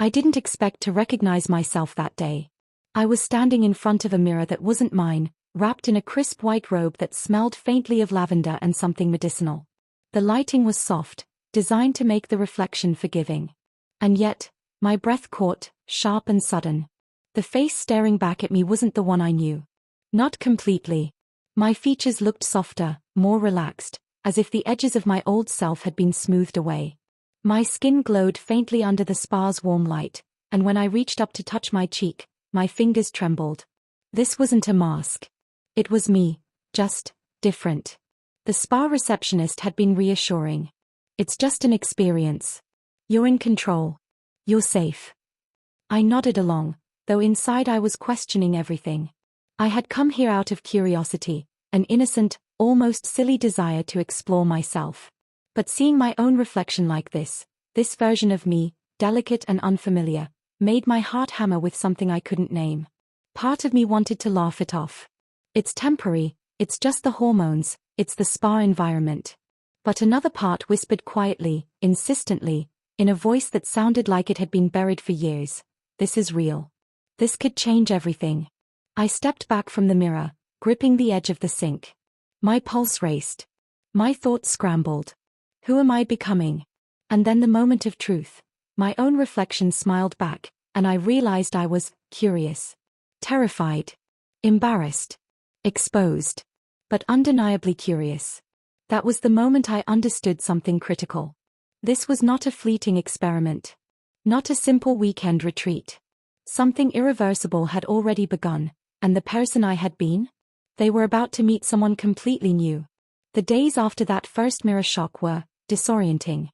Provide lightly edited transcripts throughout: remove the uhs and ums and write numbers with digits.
I didn't expect to recognize myself that day. I was standing in front of a mirror that wasn't mine, wrapped in a crisp white robe that smelled faintly of lavender and something medicinal. The lighting was soft, designed to make the reflection forgiving. And yet, my breath caught, sharp and sudden. The face staring back at me wasn't the one I knew. Not completely. My features looked softer, more relaxed, as if the edges of my old self had been smoothed away. My skin glowed faintly under the spa's warm light, and when I reached up to touch my cheek, my fingers trembled. This wasn't a mask. It was me, just different. The spa receptionist had been reassuring. It's just an experience. You're in control. You're safe. I nodded along, though inside I was questioning everything. I had come here out of curiosity, an innocent, almost silly desire to explore myself. But seeing my own reflection like this version of me, delicate and unfamiliar, made my heart hammer with something I couldn't name. Part of me wanted to laugh it off. It's temporary, it's just the hormones, it's the spa environment. But another part whispered quietly, insistently, in a voice that sounded like it had been buried for years. This is real. This could change everything. I stepped back from the mirror, gripping the edge of the sink. My pulse raced. My thoughts scrambled. Who am I becoming? And then the moment of truth. My own reflection smiled back, and I realized I was curious. Terrified. Embarrassed. Exposed. But undeniably curious. That was the moment I understood something critical. This was not a fleeting experiment. Not a simple weekend retreat. Something irreversible had already begun, and the person I had been? They were about to meet someone completely new. The days after that first mirror shock were disorienting.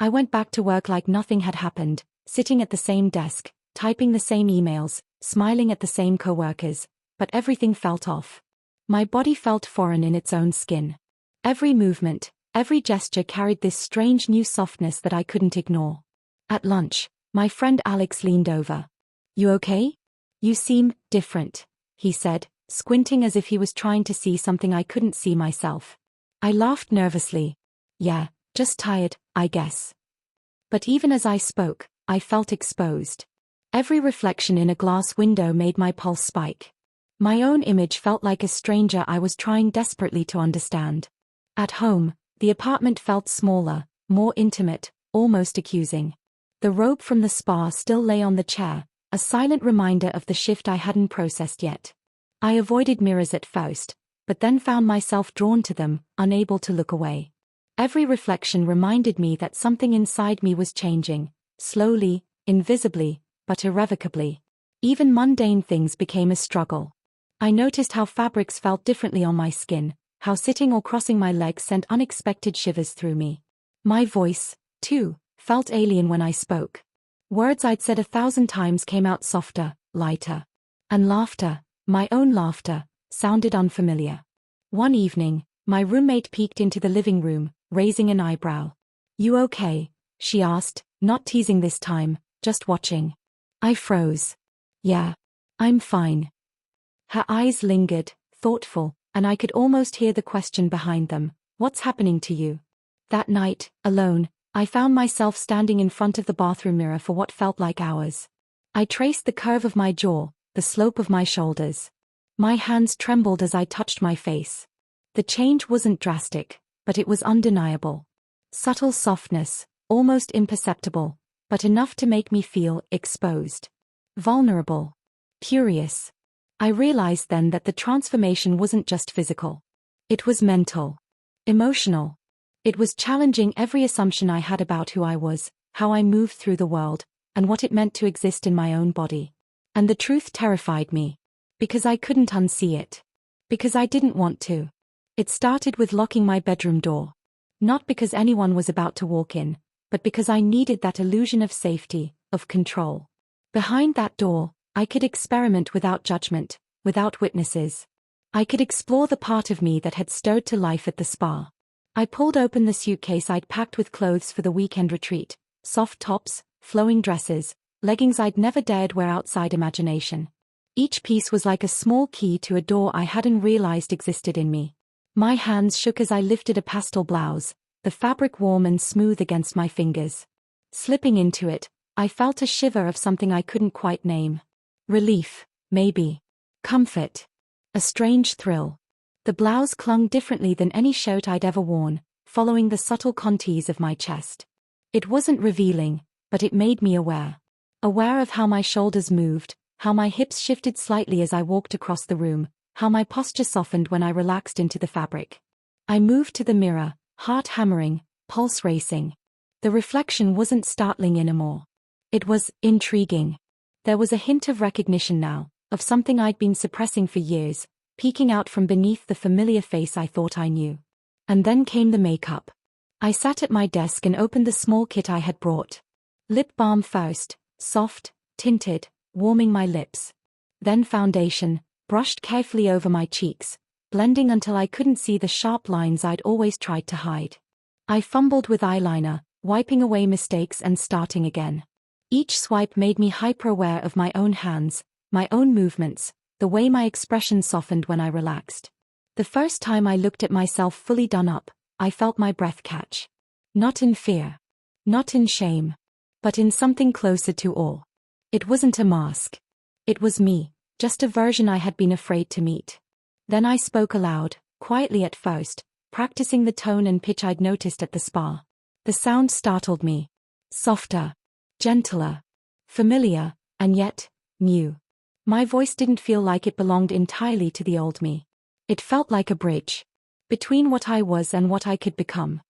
I went back to work like nothing had happened, sitting at the same desk, typing the same emails, smiling at the same coworkers, but everything felt off. My body felt foreign in its own skin. Every movement, every gesture carried this strange new softness that I couldn't ignore. At lunch, my friend Alex leaned over. "You okay? You seem different," he said, squinting as if he was trying to see something I couldn't see myself. I laughed nervously. "Yeah, just tired, I guess." But even as I spoke, I felt exposed. Every reflection in a glass window made my pulse spike. My own image felt like a stranger I was trying desperately to understand. At home, the apartment felt smaller, more intimate, almost accusing. The robe from the spa still lay on the chair, a silent reminder of the shift I hadn't processed yet. I avoided mirrors at first, but then found myself drawn to them, unable to look away. Every reflection reminded me that something inside me was changing, slowly, invisibly, but irrevocably. Even mundane things became a struggle. I noticed how fabrics felt differently on my skin, how sitting or crossing my legs sent unexpected shivers through me. My voice, too, felt alien when I spoke. Words I'd said 1,000 times came out softer, lighter. And laughter, my own laughter, sounded unfamiliar. One evening, my roommate peeked into the living room, raising an eyebrow. "You okay?" she asked, not teasing this time, just watching. I froze. "Yeah. I'm fine." Her eyes lingered, thoughtful, and I could almost hear the question behind them. "What's happening to you?" That night, alone, I found myself standing in front of the bathroom mirror for what felt like hours. I traced the curve of my jaw, the slope of my shoulders. My hands trembled as I touched my face. The change wasn't drastic, but it was undeniable. Subtle softness, almost imperceptible, but enough to make me feel exposed. Vulnerable. Curious. I realized then that the transformation wasn't just physical. It was mental. Emotional. It was challenging every assumption I had about who I was, how I moved through the world, and what it meant to exist in my own body. And the truth terrified me. Because I couldn't unsee it. Because I didn't want to. It started with locking my bedroom door. Not because anyone was about to walk in, but because I needed that illusion of safety, of control. Behind that door, I could experiment without judgment, without witnesses. I could explore the part of me that had stirred to life at the spa. I pulled open the suitcase I'd packed with clothes for the weekend retreat, soft tops, flowing dresses, leggings I'd never dared wear outside imagination. Each piece was like a small key to a door I hadn't realized existed in me. My hands shook as I lifted a pastel blouse, the fabric warm and smooth against my fingers. Slipping into it, I felt a shiver of something I couldn't quite name. Relief, maybe. Comfort. A strange thrill. The blouse clung differently than any shirt I'd ever worn, following the subtle contours of my chest. It wasn't revealing, but it made me aware. Aware of how my shoulders moved, how my hips shifted slightly as I walked across the room, how my posture softened when I relaxed into the fabric. I moved to the mirror, heart hammering, pulse racing. The reflection wasn't startling anymore. It was intriguing. There was a hint of recognition now, of something I'd been suppressing for years, peeking out from beneath the familiar face I thought I knew. And then came the makeup. I sat at my desk and opened the small kit I had brought. Lip balm first, soft, tinted, warming my lips. Then foundation, brushed carefully over my cheeks, blending until I couldn't see the sharp lines I'd always tried to hide. I fumbled with eyeliner, wiping away mistakes and starting again. Each swipe made me hyper-aware of my own hands, my own movements, the way my expression softened when I relaxed. The first time I looked at myself fully done up, I felt my breath catch. Not in fear. Not in shame. But in something closer to awe. It wasn't a mask. It was me, just a version I had been afraid to meet. Then I spoke aloud, quietly at first, practicing the tone and pitch I'd noticed at the spa. The sound startled me. Softer. Gentler. Familiar, and yet, new. My voice didn't feel like it belonged entirely to the old me. It felt like a bridge. Between what I was and what I could become.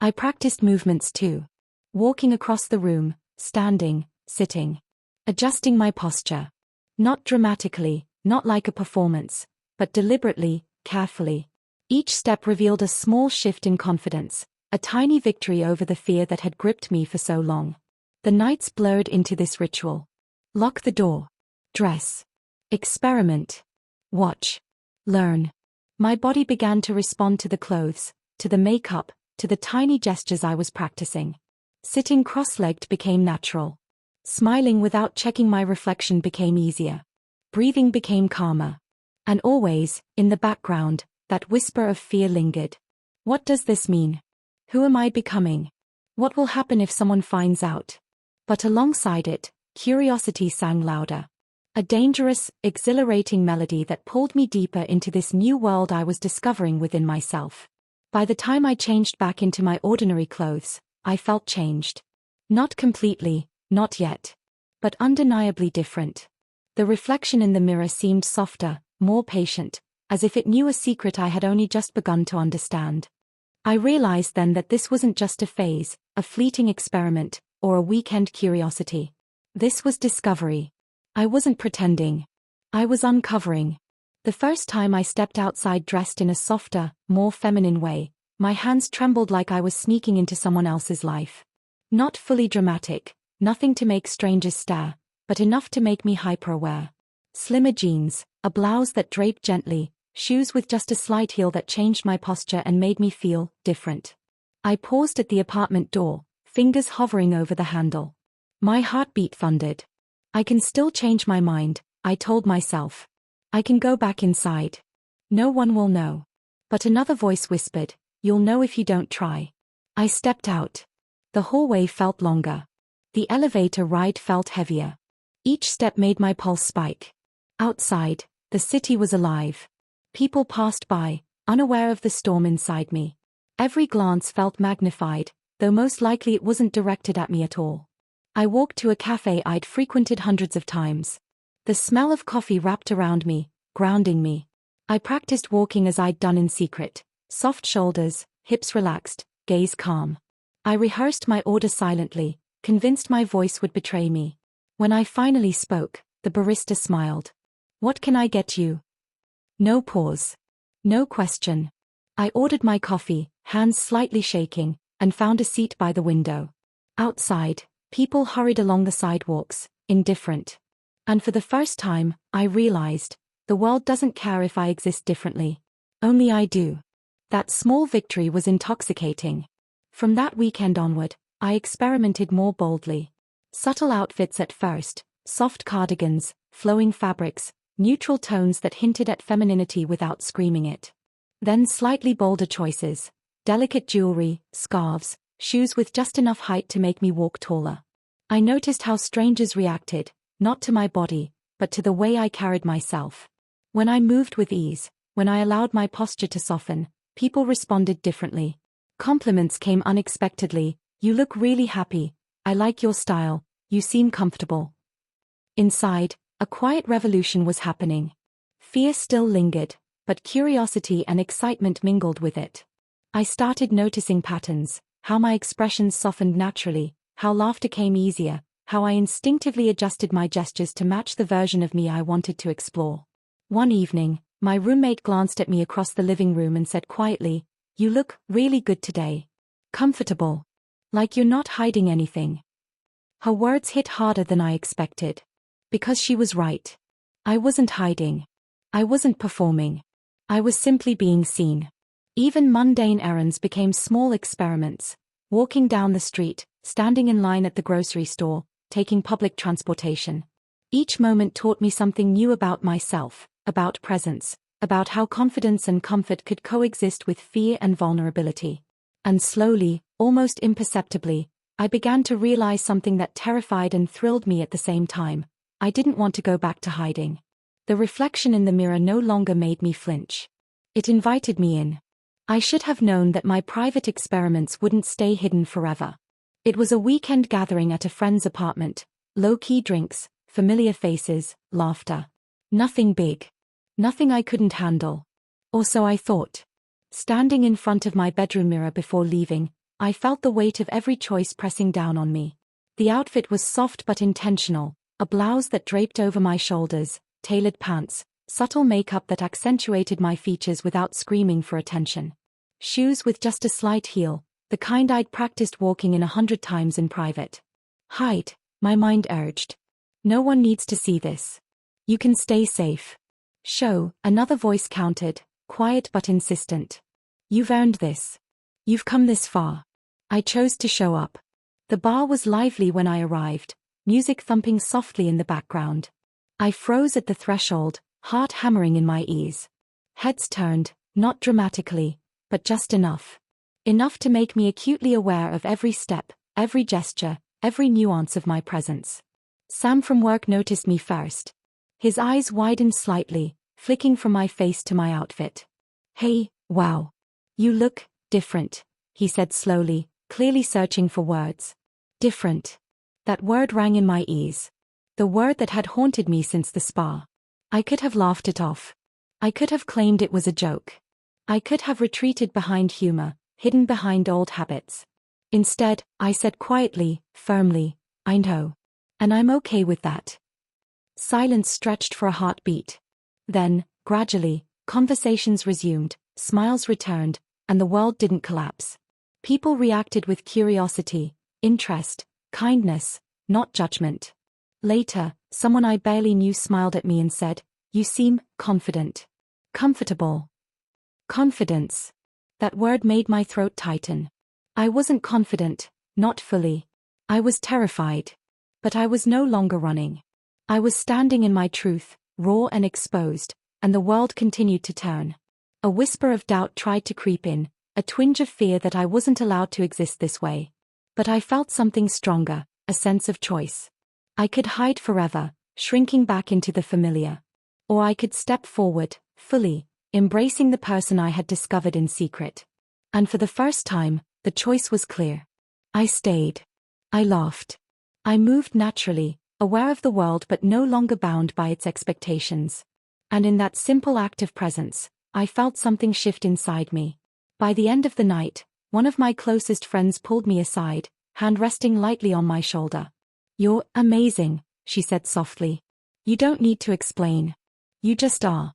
I practiced movements too. Walking across the room, standing, sitting. Adjusting my posture. Not dramatically, not like a performance, but deliberately, carefully. Each step revealed a small shift in confidence, a tiny victory over the fear that had gripped me for so long. The nights blurred into this ritual. Lock the door. Dress. Experiment. Watch. Learn. My body began to respond to the clothes, to the makeup, to the tiny gestures I was practicing. Sitting cross-legged became natural. Smiling without checking my reflection became easier. Breathing became calmer. And always, in the background, that whisper of fear lingered. What does this mean? Who am I becoming? What will happen if someone finds out? But alongside it, curiosity sang louder. A dangerous, exhilarating melody that pulled me deeper into this new world I was discovering within myself. By the time I changed back into my ordinary clothes, I felt changed. Not completely, not yet. But undeniably different. The reflection in the mirror seemed softer, more patient, as if it knew a secret I had only just begun to understand. I realized then that this wasn't just a phase, a fleeting experiment, or a weekend curiosity. This was discovery. I wasn't pretending. I was uncovering. The first time I stepped outside dressed in a softer, more feminine way, my hands trembled like I was sneaking into someone else's life. Not fully dramatic, nothing to make strangers stare, but enough to make me hyper-aware. Slimmer jeans, a blouse that draped gently, shoes with just a slight heel that changed my posture and made me feel different. I paused at the apartment door, fingers hovering over the handle. My heartbeat thundered. I can still change my mind, I told myself. I can go back inside. No one will know. But another voice whispered, you'll know if you don't try. I stepped out. The hallway felt longer. The elevator ride felt heavier. Each step made my pulse spike. Outside, the city was alive. People passed by, unaware of the storm inside me. Every glance felt magnified, though most likely it wasn't directed at me at all. I walked to a cafe I'd frequented hundreds of times. The smell of coffee wrapped around me, grounding me. I practiced walking as I'd done in secret, soft shoulders, hips relaxed, gaze calm. I rehearsed my order silently, convinced my voice would betray me. When I finally spoke, the barista smiled. What can I get you? No pause. No question. I ordered my coffee, hands slightly shaking, and found a seat by the window. Outside, people hurried along the sidewalks, indifferent. And for the first time, I realized, the world doesn't care if I exist differently. Only I do. That small victory was intoxicating. From that weekend onward, I experimented more boldly. Subtle outfits at first, soft cardigans, flowing fabrics, neutral tones that hinted at femininity without screaming it. Then slightly bolder choices, delicate jewelry, scarves, shoes with just enough height to make me walk taller. I noticed how strangers reacted, not to my body, but to the way I carried myself. When I moved with ease, when I allowed my posture to soften, people responded differently. Compliments came unexpectedly. You look really happy. I like your style. You seem comfortable. Inside, a quiet revolution was happening. Fear still lingered, but curiosity and excitement mingled with it. I started noticing patterns, how my expressions softened naturally, how laughter came easier, how I instinctively adjusted my gestures to match the version of me I wanted to explore. One evening, my roommate glanced at me across the living room and said quietly, "You look really good today. Comfortable. Like you're not hiding anything." Her words hit harder than I expected. Because she was right. I wasn't hiding. I wasn't performing. I was simply being seen. Even mundane errands became small experiments. Walking down the street, standing in line at the grocery store, taking public transportation. Each moment taught me something new about myself, about presence, about how confidence and comfort could coexist with fear and vulnerability. And slowly, almost imperceptibly, I began to realize something that terrified and thrilled me at the same time. I didn't want to go back to hiding. The reflection in the mirror no longer made me flinch. It invited me in. I should have known that my private experiments wouldn't stay hidden forever. It was a weekend gathering at a friend's apartment, low-key drinks, familiar faces, laughter. Nothing big. Nothing I couldn't handle. Or so I thought. Standing in front of my bedroom mirror before leaving, I felt the weight of every choice pressing down on me. The outfit was soft but intentional, a blouse that draped over my shoulders, tailored pants, subtle makeup that accentuated my features without screaming for attention. Shoes with just a slight heel, the kind I'd practiced walking in 100 times in private. Hide, my mind urged. No one needs to see this. You can stay safe. Show, another voice countered, quiet but insistent. You've earned this. You've come this far. I chose to show up. The bar was lively when I arrived, music thumping softly in the background. I froze at the threshold, heart hammering in my ears. Heads turned, not dramatically, but just enough. Enough to make me acutely aware of every step, every gesture, every nuance of my presence. Sam from work noticed me first. His eyes widened slightly, flicking from my face to my outfit. "Hey, wow. You look different," he said slowly, clearly searching for words. Different. That word rang in my ears. The word that had haunted me since the spa. I could have laughed it off. I could have claimed it was a joke. I could have retreated behind humor, hidden behind old habits. Instead, I said quietly, firmly, "I know. And I'm okay with that." Silence stretched for a heartbeat. Then, gradually, conversations resumed, smiles returned, and the world didn't collapse. People reacted with curiosity, interest, kindness, not judgment. Later, someone I barely knew smiled at me and said, "You seem confident. Comfortable." Confidence. That word made my throat tighten. I wasn't confident, not fully. I was terrified. But I was no longer running. I was standing in my truth, raw and exposed, and the world continued to turn. A whisper of doubt tried to creep in, a twinge of fear that I wasn't allowed to exist this way. But I felt something stronger, a sense of choice. I could hide forever, shrinking back into the familiar. Or I could step forward, fully, embracing the person I had discovered in secret. And for the first time, the choice was clear. I stayed. I laughed. I moved naturally, aware of the world but no longer bound by its expectations. And in that simple act of presence, I felt something shift inside me. By the end of the night, one of my closest friends pulled me aside, hand resting lightly on my shoulder. "You're amazing," she said softly. "You don't need to explain. You just are."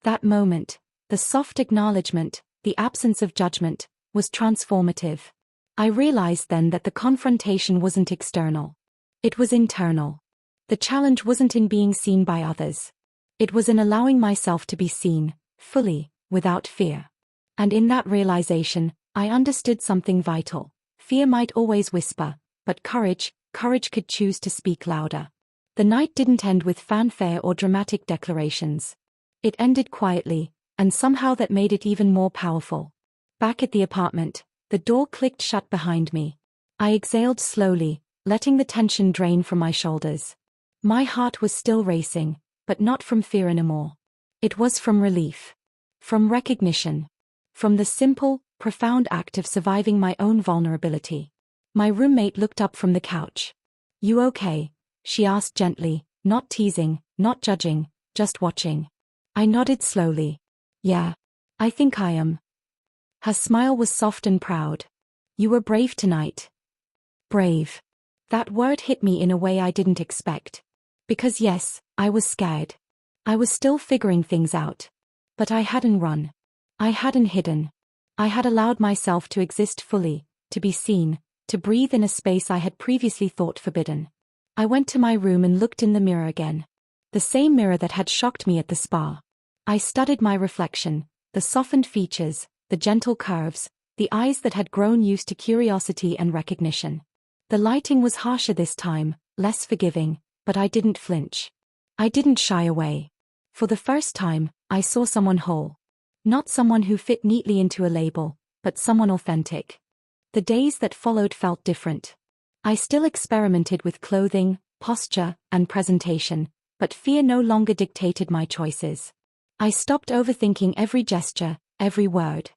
That moment, the soft acknowledgement, the absence of judgment, was transformative. I realized then that the confrontation wasn't external. It was internal. The challenge wasn't in being seen by others. It was in allowing myself to be seen, fully, without fear. And in that realization, I understood something vital. Fear might always whisper, but courage could choose to speak louder. The night didn't end with fanfare or dramatic declarations. It ended quietly, and somehow that made it even more powerful. Back at the apartment, the door clicked shut behind me. I exhaled slowly, letting the tension drain from my shoulders. My heart was still racing, but not from fear anymore. It was from relief. From recognition. From the simple, profound act of surviving my own vulnerability. My roommate looked up from the couch. "You okay?" she asked gently, not teasing, not judging, just watching. I nodded slowly. "Yeah. I think I am." Her smile was soft and proud. "You were brave tonight." Brave. That word hit me in a way I didn't expect. Because yes, I was scared. I was still figuring things out. But I hadn't run. I hadn't hidden. I had allowed myself to exist fully, to be seen, to breathe in a space I had previously thought forbidden. I went to my room and looked in the mirror again. The same mirror that had shocked me at the spa. I studied my reflection, the softened features, the gentle curves, the eyes that had grown used to curiosity and recognition. The lighting was harsher this time, less forgiving, but I didn't flinch. I didn't shy away. For the first time, I saw someone whole. Not someone who fit neatly into a label, but someone authentic. The days that followed felt different. I still experimented with clothing, posture, and presentation, but fear no longer dictated my choices. I stopped overthinking every gesture, every word.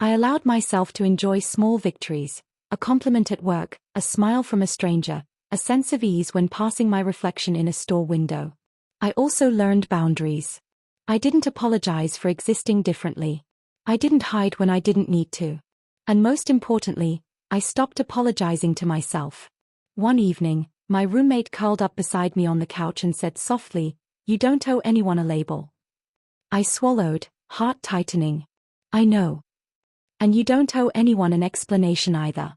I allowed myself to enjoy small victories, a compliment at work, a smile from a stranger, a sense of ease when passing my reflection in a store window. I also learned boundaries. I didn't apologize for existing differently. I didn't hide when I didn't need to. And most importantly, I stopped apologizing to myself. One evening, my roommate curled up beside me on the couch and said softly, "You don't owe anyone a label." I swallowed, heart tightening. "I know. And you don't owe anyone an explanation either."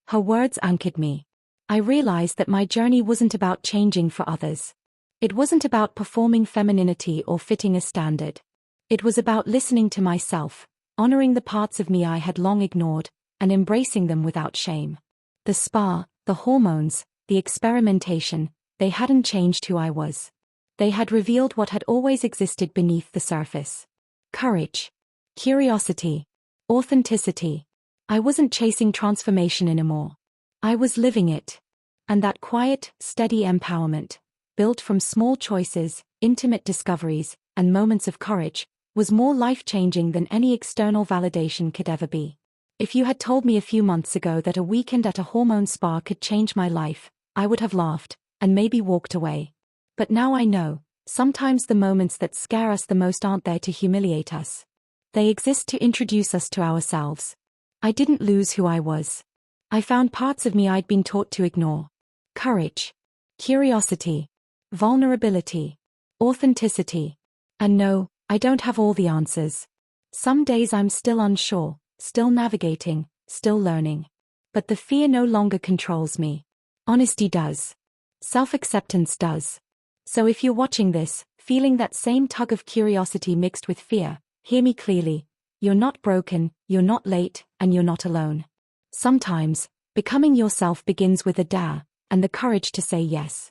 Her words anchored me. I realized that my journey wasn't about changing for others. It wasn't about performing femininity or fitting a standard. It was about listening to myself, honoring the parts of me I had long ignored, and embracing them without shame. The spa, the hormones, the experimentation, they hadn't changed who I was. They had revealed what had always existed beneath the surface. Courage. Curiosity. Authenticity. I wasn't chasing transformation anymore. I was living it. And that quiet, steady empowerment, built from small choices, intimate discoveries, and moments of courage, was more life-changing than any external validation could ever be. If you had told me a few months ago that a weekend at a hormone spa could change my life, I would have laughed, and maybe walked away. But now I know, sometimes the moments that scare us the most aren't there to humiliate us. They exist to introduce us to ourselves. I didn't lose who I was. I found parts of me I'd been taught to ignore. Courage. Curiosity. Vulnerability. Authenticity. And no, I don't have all the answers. Some days I'm still unsure, still navigating, still learning. But the fear no longer controls me. Honesty does. Self-acceptance does. So if you're watching this, feeling that same tug of curiosity mixed with fear, hear me clearly. You're not broken, you're not late, and you're not alone. Sometimes, becoming yourself begins with a dare, and the courage to say yes.